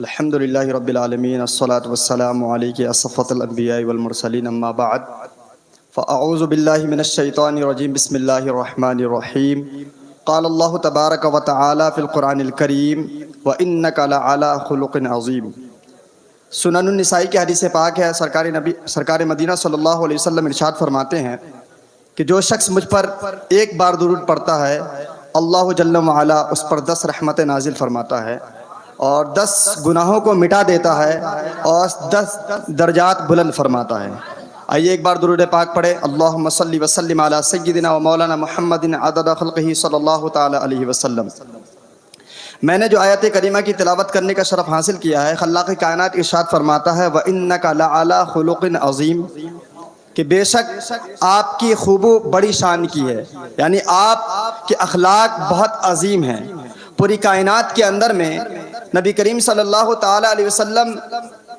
الحمد للہ رب العالمین الصلاۃ والسلام علیک اصفۃ الانبیاء والمرسلین اما بعد فاعوذ باللہ من الشیطان الرجیم بسم اللہ الرحمن الرحیم قال اللہ تبارک و تعالی فی القرآن الکریم وانک لعلی خلق عظیم۔ سنن النسائی کی حدیث پاک ہے، سرکار مدینہ صلی اللہ علیہ وسلم ارشاد فرماتے ہیں کہ جو شخص مجھ پر ایک بار درود پڑھتا ہے اللہ جل وعلا اس پر 10 رحمت نازل فرماتا ہے اور 10 گناہوں کو مٹا دیتا ہے اور 10 درجات بلند فرماتا ہے۔ آئیے ایک بار درود پاک پڑھے۔ اللہم صلی وسلم علی سیدنا و مولانا محمد عدد خلقہ صلی اللہ تعالی علیہ وسلم۔ میں نے جو آیت کریمہ کی تلاوت کرنے کا شرف حاصل کیا ہے، خلاق کائنات ارشاد فرماتا ہے وَإِنَّكَ لَعَلَىٰ خُلُقٍ عَظِيمٍ، کہ بے شک آپ کی خوبو بڑی شان کی ہے، یعنی آپ کے اخلاق بہت عظیم ہیں۔ پوری کائنات کے اندر میں نبی کریم صلی اللہ تعالی علیہ وسلم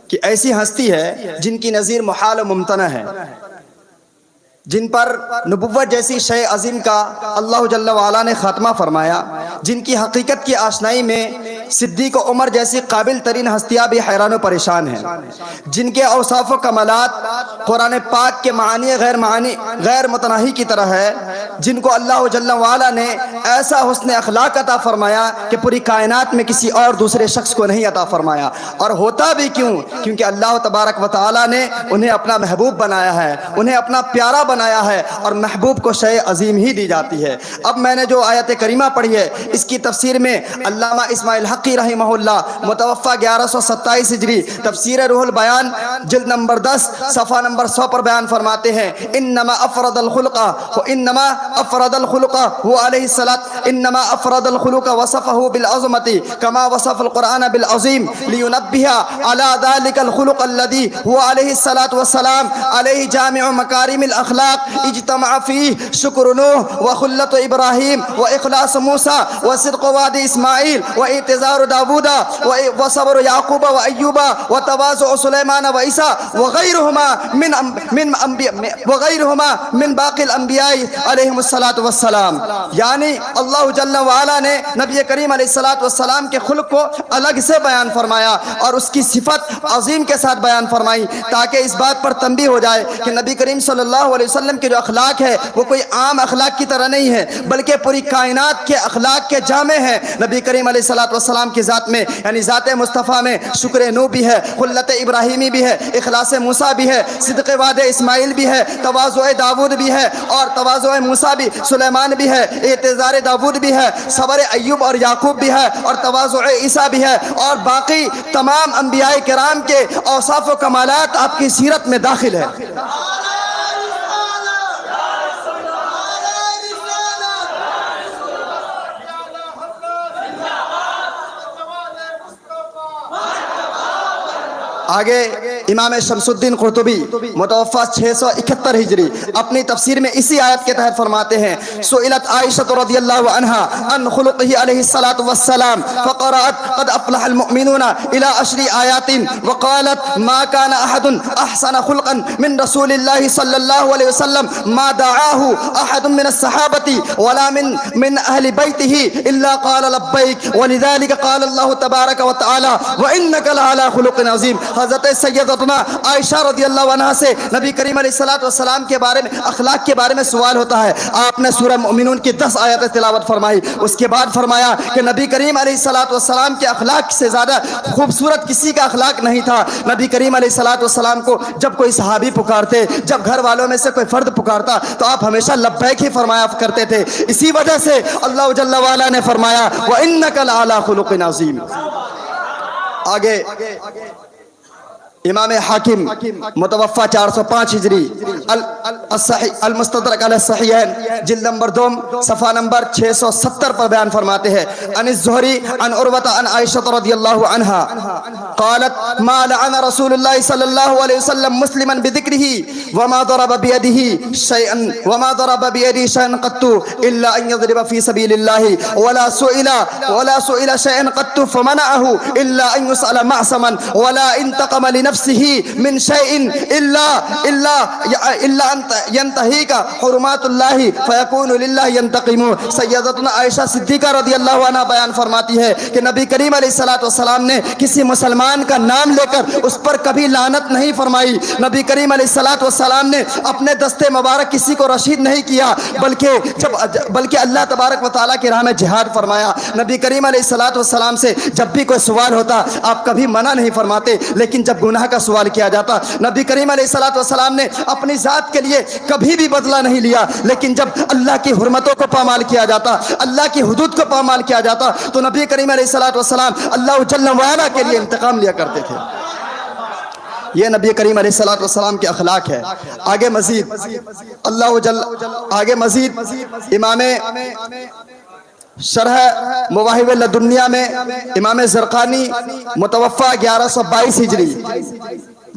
کی ایسی ہستی ہے جن کی نظیر محال و ممتنع ہے، جن پر نبوت جیسی شے عظیم کا اللہ جل وعلا نے خاتمہ فرمایا، جن کی حقیقت کی آشنائی میں صدیق و عمر جیسی قابل ترین ہستیاں بھی حیران و پریشان ہیں، جن کے اوصاف و کمالات قرآن پاک کے معانی غیر متناہی کی طرح ہے، جن کو اللہ جل وعلا نے ایسا حسن اخلاق عطا فرمایا کہ پوری کائنات میں کسی اور دوسرے شخص کو نہیں عطا فرمایا۔ اور ہوتا بھی کیوں؟ کیونکہ اللہ تبارک و تعالی نے انہیں اپنا محبوب بنایا ہے، انہیں اپنا پیارا بنایا ہے، اور محبوب کو شے عظیم ہی دی جاتی ہے۔ اب میں نے جو آیت کریمہ پڑھی ہے اس کی تفسیر میں علامہ اسماعیل حقی رحمہ اللہ متوفہ 1127 ہجری تفسیر روح البیان جلد نمبر 10 صفحہ نمبر 100 پر بیان فرماتے ہیں انما افرد الخلق هو علیہ الصلاۃ انما افرد الخلق وصفه بالعظمۃ كما وصف القرآن بالعظیم لينبه على ذلك الخلق الذي هو علیہ الصلاۃ والسلام علیہ جامع مکارم الاخلاق اجتمع فيه شکر نوح وخلت ابراہیم واخلاص موسیٰ وصدق وعد اسماعیل واعتذار داود وصبر یعقوب وایوب وتواضع سلیمان وعیسیٰ وغیرهما من باقی الانبیاء علیہم الصلاۃ والسلام۔ یعنی اللہ جل وعلا نے نبی کریم علیہ الصلاۃ والسلام کے خلق کو الگ سے بیان فرمایا اور اس کی صفت عظیم کے ساتھ بیان فرمائی، تاکہ اس بات پر تنبیہ ہو جائے کہ نبی کریم صلی اللہ علیہ وسلم کے جو اخلاق ہے وہ کوئی عام اخلاق کی طرح نہیں ہے، بلکہ پوری کائنات کے اخلاق کے جامع ہیں۔ نبی کریم علیہ الصلاۃ والسلام کی ذات میں یعنی ذات مصطفیٰ میں شکر نو بھی ہے، خلت ابراہیمی بھی ہے، اخلاص موسیٰ بھی ہے، صدق وعد اسماعیل بھی ہے، تواضع داود بھی ہے اور تواضع موسیٰ بھی، سلیمان بھی ہے، اعتذار داود بھی ہے، صبر ایوب اور یعقوب بھی ہے اور تواضع عیسیٰ بھی ہے، اور باقی تمام انبیاء کرام کے اوصاف و کمالات آپ کی سیرت میں داخل ہے۔ آگے امام شمس الدین قرطبی متوفہ 671 ہجری اپنی تفسیر میں اسی آیت کے تحت فرماتے ہیں سئلت عائشہ رضی اللہ عنہا عن خلقہ علیہ الصلاۃ والسلام فقرأت قد افلح المؤمنون الى 10 آیات وقالت ما كان احد احسن خلقا من رسول اللہ صلی اللہ علیہ وسلم ما دعاه احد من الصحابة ولا من اہل بیتہ الا قال لبیک ولذلك قال اللہ تبارک وتعالی وانک لعلی خلق عظیم۔ حضرت سیدتنا عائشہ رضی اللہ عنہ سے نبی کریم علیہ الصلوۃ والسلام کے بارے میں اخلاق کے بارے میں سوال ہوتا ہے۔ آپ نے سورہ مومنون کی 10 آیتیں تلاوت فرمائی، اس کے بعد فرمایا کہ نبی کریم علیہ الصلوۃ والسلام کے اخلاق سے زیادہ خوبصورت کسی کا اخلاق نہیں تھا۔ نبی کریم علیہ الصلوۃ والسلام کو جب کوئی صحابی پکارتے، جب گھر والوں میں سے کوئی فرد پکارتا تو آپ ہمیشہ لبیک ہی فرمایا کرتے تھے۔ اسی وجہ سے اللہ جل وعلا نے فرمایا وَإِنَّكَ لَعَلَىٰ خُلُقٍ عَظِيمٍ۔ آگے امام حاکم متوفہ 405 ہجری المستدرک علی الصحیحین جلد نمبر 2 صفحہ نمبر 670 پر بیان فرماتے ہیں عن الزہری عن عروۃ عن عائشہ رضی اللہ عنہا قالت ما لعن رسول اللہ صلی اللہ علیہ وسلم مسلما بذکرہ وما ضرب بیدہ شیئا قط الا ان یضرب فی سبیل اللہ ولا سئل شیئا قط فمنعه الا ان يسأل معصما ولا انتقم لنفسه نفسه من شيء الا ان ينتهيك حرمات الله فيكون لله ينتقم. سیدتنا عائشہ صدیقہ رضی اللہ عنہ بیان فرماتی ہے کہ نبی کریم علیہ الصلوۃ والسلام نے کسی مسلمان کا نام لے کر اس پر کبھی لعنت نہیں فرمائی. نبی کریم علیہ الصلوۃ والسلام نے اپنے دستے مبارک کسی کو رشید نہیں کیا، بلکہ اللہ تبارک و تعالیٰ کی راہ میں جہاد فرمایا. نبی کریم علیہ الصلوۃ والسلام سے جب بھی کوئی سوال ہوتا آپ کبھی منع نہیں فرماتے، لیکن جب گناہ کا سوال کیا جاتا نبی کریم علیہ الصلوۃ والسلام نے اپنی ذات کے لیے کبھی بھی بدلہ نہیں لیا، لیکن جب اللہ کی حرمتوں کو پامال کیا جاتا، اللہ کی حدود کو پامال کیا جاتا تو نبی کریم علیہ الصلوۃ والسلام اللہ جل وعلا کے لیے انتقام لیا کرتے تھے. یہ نبی کریم علیہ الصلوۃ والسلام کے اخلاق ہے. آگے مزید امام شرح مواہب لدنیا میں امام زرقانی متوفی 1122 ہجری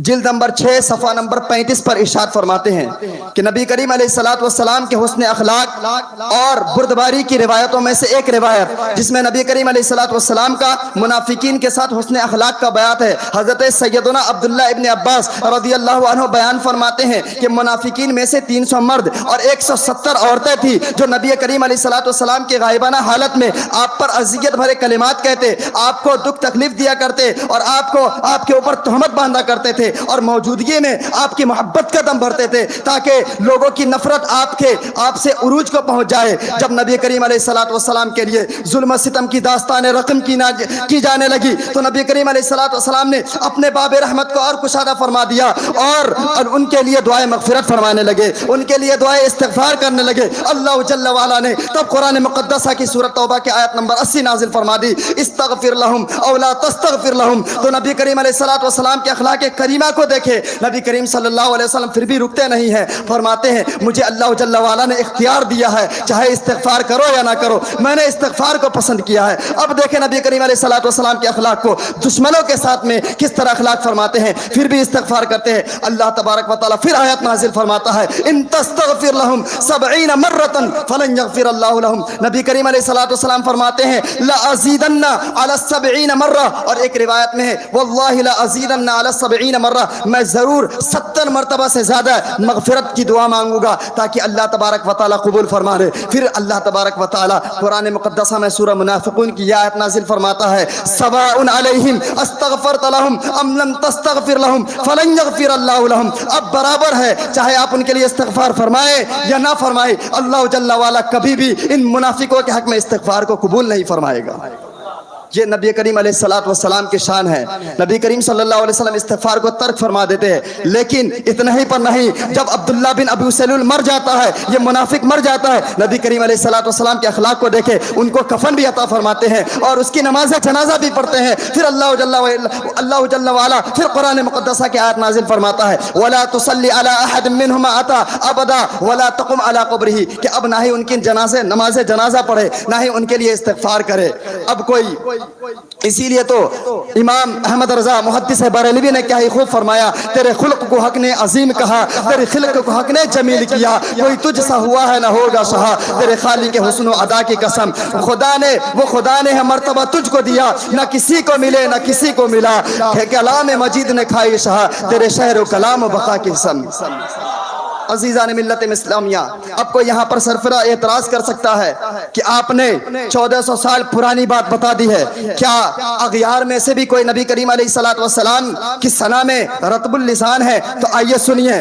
جلد نمبر 6 صفحہ نمبر 35 پر ارشاد فرماتے ہیں کہ نبی کریم علیہ الصلوۃ والسلام کے حسن اخلاق اور بردباری کی روایتوں میں سے ایک روایت جس میں نبی کریم علیہ الصلوۃ والسلام کا منافقین کے ساتھ حسن اخلاق کا بیان ہے. حضرت سیدنا عبداللہ ابن عباس رضی اللہ عنہ بیان فرماتے ہیں کہ منافقین میں سے 300 مرد اور 170 عورتیں تھیں جو نبی کریم علیہ الصلوۃ والسلام کے غائبانہ حالت میں آپ پر اذیت بھرے کلمات کہتے، آپ کو دکھ تکلیف دیا کرتے اور آپ کے اوپر تہمت باندھا کرتے تھے اور موجودگی میں آپ کی محبت کا دم بھرتے تھے تاکہ لوگوں کی نفرت آپ سے عروج کو پہنچ جائے. جب نبی کریم علیہ الصلوۃ والسلام کے لیے ظلم و ستم کی داستان رقم کی جانے لگی تو نبی کریم علیہ الصلوۃ والسلام نے اپنے باب رحمت کو اور کشادہ فرما دیا اور ان کے لیے دعائے مغفرت فرمانے لگے، ان کے لیے دعائے استغفار کرنے لگے. اللہ جل وعلا نے تب قرآن مقدسہ کی سورۃ توبہ کی آیت نمبر 80 نازل فرما دی، استغفر لہم او لا تستغفر لہم. تو نبی کریم علیہ الصلوۃ والسلام کے اخلاق کریمہ کو دیکھے نبی کریم صلی اللہ علیہ وسلم پھر بھی رکتے نہیں ہیں، فرماتے ہیں مجھے اللہ جل وعلا نے اختیار دیا ہے چاہے استغفار کرو یا نہ کرو، میں نے استغفار کو پسند کیا ہے. اب دیکھیں نبی کریم علیہ الصلوۃ والسلام کے اخلاق کو دشمنوں کے ساتھ میں کس طرح اخلاق فرماتے ہیں، پھر بھی استغفار کرتے ہیں. اللہ تبارک و تعالیٰ پھر آیت نازل فرماتا ہے ان تستغفر لهم 70 مرۃ فلن یغفر اللہ لهم. نبی کریم علیہ الصلوۃ والسلام فرماتے ہیں لازیدن علی 70 مرہ، اور ایک روایت میں ہے واللہ لازیدن علی 70 مرہ، میں ضرور 70 مرتبہ سے زیادہ مغفرت کی دعا مانگوں گا تاکہ اللہ تبارک و تعالیٰ قبول فرما لے. پھر اللہ تبارک و تعالیٰ قرآن مقدسہ میں سورہ منافقون کی آیت نازل فرماتا ہے سواء علیہم استغفرت لہم ام لم تستغفر لہم فلن یغفر اللہ لہم. اب برابر ہے چاہے آپ ان کے لیے استغفار فرمائے یا نہ فرمائے، اللہ جل وعلا کبھی بھی ان منافقوں کے حق میں استغفار کو قبول نہیں فرمائے گا. یہ نبی کریم علیہ الصلوۃ والسلام کی شان ہے. نبی کریم صلی اللہ علیہ وسلم استغفار کو ترک فرما دیتے ہیں، لیکن اتنا ہی پر نہیں، جب عبداللہ بن ابی سلول مر جاتا ہے، یہ منافق مر جاتا ہے، نبی کریم علیہ الصلوۃ والسلام کے اخلاق کو دیکھے ان کو کفن بھی عطا فرماتے ہیں اور اس کی نماز جنازہ بھی پڑھتے ہیں. پھر اللہ جل وعلا پھر قرآن مقدسہ کی آیت نازل فرماتا ہے ولا تصلی علی احد منہم اتا ابدا ولا تقم علی قبرہ، کہ اب نہ ہی ان کی نماز جنازہ پڑھے نہ ہی ان کے لیے استغفار کرے. اب کوئی اسی لیے تو امام احمد رضا محدث بریلوی نے کیا ہی خوب فرمایا، تیرے خلق کو حق نے عظیم کہا، تیرے خلق کو حق نے جمیل کیا، کوئی تجھ سا ہوا ہے نہ ہوگا سہا، تیرے خالق کے حسن و ادا کی قسم، خدا نے ہے مرتبہ تجھ کو دیا، نہ کسی کو ملے نہ کسی کو ملا، کلام مجید نے کھائی شہا، تیرے شہر و کلام و بقا کی قسم. عزیزان ملت اسلامیہ، اب کوئی یہاں پر سرفراہ اعتراض کر سکتا ہے کہ آپ نے 1400 سال پرانی بات بتا دی ہے، کیا اغیار میں سے بھی کوئی نبی کریم علیہ الصلوۃ والسلام کی ثنا میں رطب اللسان ہے؟ تو آئیے سنیے،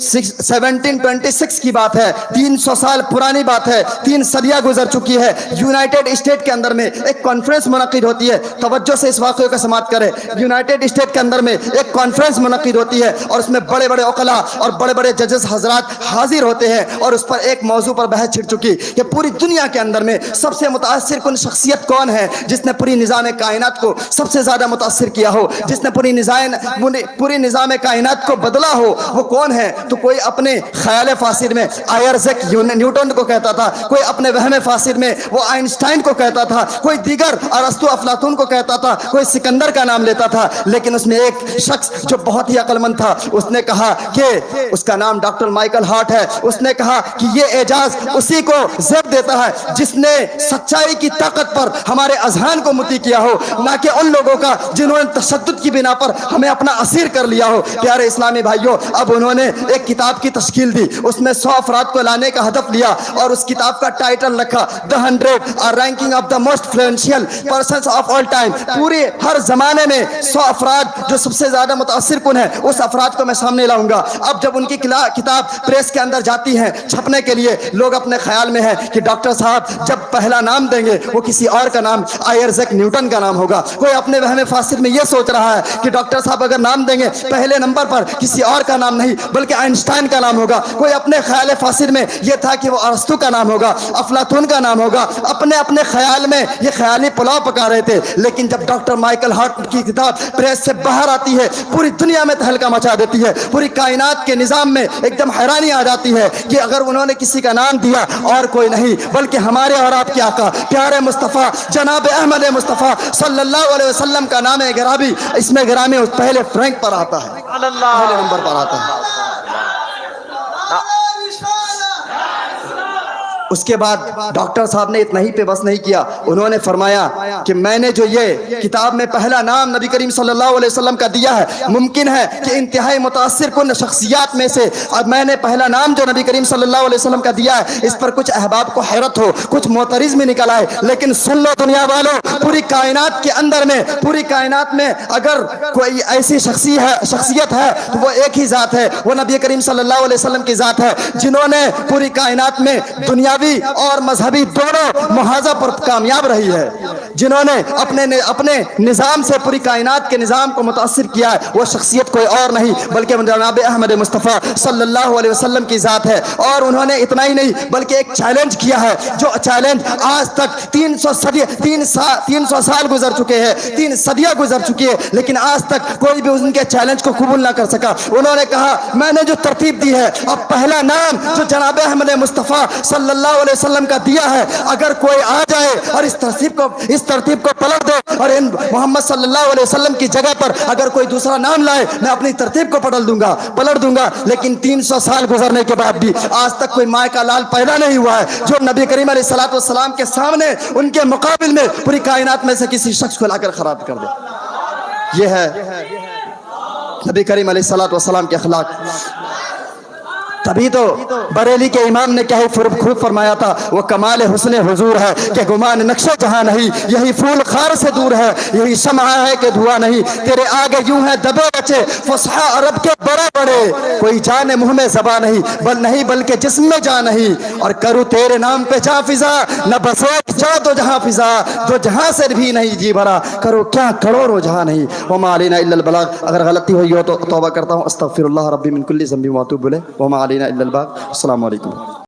1726 کی بات ہے، 300 سال پرانی بات ہے، 3 صدیاں گزر چکی ہے. یونائٹڈ اسٹیٹ کے اندر میں ایک کانفرنس منعقد ہوتی ہے، توجہ سے اس واقعے کا سماعت کرے. یونائٹڈ اسٹیٹ کے اندر میں ایک کانفرنس منعقد ہوتی ہے اور اس میں بڑے بڑے عقلاء اور بڑے بڑے ججز حضرات حاضر ہوتے ہیں اور اس پر ایک موضوع پر بحث چھڑ چکی کہ پوری دنیا کے اندر میں سب سے متاثر کن شخصیت کون ہے جس نے پوری نظام کائنات کو سب سے زیادہ متاثر کیا ہو، جس نے پوری نظام کائنات کو بدلا ہو، وہ کون ہے؟ تو کوئی اپنے خیال فاسد میں آئرزک نیوٹن کو کہتا تھا، کوئی اپنے وہم فاسد میں وہ آئنسٹائن کو کہتا تھا، کوئی دیگر ارسطو افلاطون کو کہتا تھا، کوئی سکندر کا نام لیتا تھا. لیکن اس میں ایک شخص جو بہت ہی عقل مند تھا، اس نے کہا کہ اس کا نام ڈاکٹر مائیکل ہارٹ ہے، اس نے کہا کہ یہ اعجاز اسی کو زیب دیتا ہے جس نے سچائی کی طاقت پر ہمارے اذہان کو مطیع کیا ہو، نہ کہ ان لوگوں کا جنہوں نے تشدد کی بنا پر ہمیں اپنا اسیر کر لیا ہو۔ پیارے اسلامی بھائیوں، اب انہوں نے ایک کتاب کی تشکیل دی، اس میں 100 افراد کو لانے کا ہدف لیا اور اس کتاب کا ٹائٹل رکھا The 100 ranking of the most influential persons of all time. پورے ہر زمانے میں 100 افراد جو سب سے زیادہ متاثر کن ہیں، اس افراد کو میں سامنے لاؤں گا۔ اب جب ان کی کتاب پریس کے اندر جاتی ہیں چھپنے کے لیے، لوگ اپنے خیال میں ہیں کہ ڈاکٹر صاحب جب پہلا نام دیں گے وہ کسی اور کا نام آئزیک نیوٹن کا نام ہوگا۔ کوئی اپنے وہم فاسد میں یہ سوچ رہا ہے کہ ڈاکٹر صاحب اگر نام دیں گے پہلے نمبر پر کسی اور کا نام نہیں بلکہ آئنسٹائن کا نام ہوگا۔ کوئی اپنے خیال فاسد میں یہ تھا کہ وہ ارسطو کا نام ہوگا، افلاطون کا نام ہوگا۔ اپنے خیال میں یہ خیالی پلاؤ پکا رہے تھے، لیکن جب ڈاکٹر مائیکل ہارٹ کی کتاب پریس سے باہر آتی ہے پوری دنیا میں تہلکہ مچا دیتی ہے، پوری کائنات کے نظام میں ایک دم حیرانی آ جاتی ہے کہ اگر انہوں نے کسی کا نام دیا اور کوئی نہیں بلکہ ہمارے اور آپ کے آقا پیارے مصطفیٰ جناب احمد مصطفیٰ صلی اللہ علیہ وسلم کا نام گرامی، اس میں گرامی پہلے فرینک پر آتا ہے، پہلے نمبر پر آتا ہے۔ اس کے بعد ڈاکٹر صاحب نے اتنا ہی پہ بس نہیں کیا، انہوں نے فرمایا کہ میں نے جو یہ کتاب میں پہلا نام نبی کریم صلی اللہ علیہ وسلم کا دیا ہے، ممکن ہے کہ انتہائی متاثر کن شخصیات میں سے اب میں نے پہلا نام جو نبی کریم صلی اللہ علیہ وسلم کا دیا ہے اس پر کچھ احباب کو حیرت ہو، کچھ معترض میں نکل آئے، لیکن سن لو دنیا والوں، پوری کائنات کے اندر میں، پوری کائنات میں اگر کوئی ایسی شخصیت ہے تو وہ ایک ہی ذات ہے، وہ نبی کریم صلی اللہ علیہ وسلم کی ذات ہے، جنہوں نے پوری کائنات میں دنیاوی اور مذہبی دونوں محاذہ پر کامیاب رہی ہے، جنہوں نے اپنے نظام سے پوری کائنات کے نظام کو متاثر کیا ہے، وہ شخصیت کوئی اور نہیں بلکہ جناب احمد مصطفیٰ صلی اللہ علیہ وسلم کی ذات ہے۔ اور انہوں نے اتنا ہی نہیں بلکہ ایک چیلنج کیا ہے، جو چیلنج آج تک 300 سال گزر چکے ہیں، 3 صدیاں گزر چکی ہے، لیکن آج تک کوئی بھی ان کے چیلنج کو قبول نہ کر سکا۔ انہوں نے کہا میں نے جو ترتیب دی ہے، اب پہلا نام جو جناب احمد مصطفیٰ صلی اللہ علیہ وسلم کا دیا ہے، اگر کوئی آ جائے اور اس ترتیب کو پلٹ دے اور ان محمد صلی اللہ علیہ وسلم کی جگہ پر اگر کوئی دوسرا نام لائے، میں اپنی ترتیب کو پلٹ دوں گا۔ لیکن 300 سال گزرنے کے بعد بھی آج تک کوئی ماں کا لال پیدا نہیں ہوا ہے جو نبی کریم علیہ الصلوۃ والسلام کے سامنے ان کے مقابل میں پوری کائنات میں سے کسی شخص کو لا کر خراب کر دے۔ یہ ہے نبی کریم علیہ الصلوۃ والسلام کے اخلاق۔ تبھی تو بریلی کے امام نے کیا ہی خوب فرمایا تھا، وہ کمال حسن حضور ہے کہ گمان نقش جہاں نہیں، یہی پھول خار سے دور ہے، یہی شمع ہے کہ دھواں نہیں، تیرے آگے یوں ہے دبے بچے فصحا عرب کے بڑے بڑے، کوئی جان منہ میں زباں نہیں بلکہ جسم میں جان نہیں، اور کروں تیرے نام پہ جاں فضا، نہ بس ایک جا تو جہاں فضا، جو جہاں سے بھی نہیں جی بھرا، کرو کیا کروڑوں جہاں نہیں، وما علینا الا البلاغ۔ اگر غلطی ہوئی ہو تو توبہ کرتا ہوں، استغفر اللہ ربی من کل ذنب واتوب الیہ، وما علینا الا البلاغ۔ السلام علیکم۔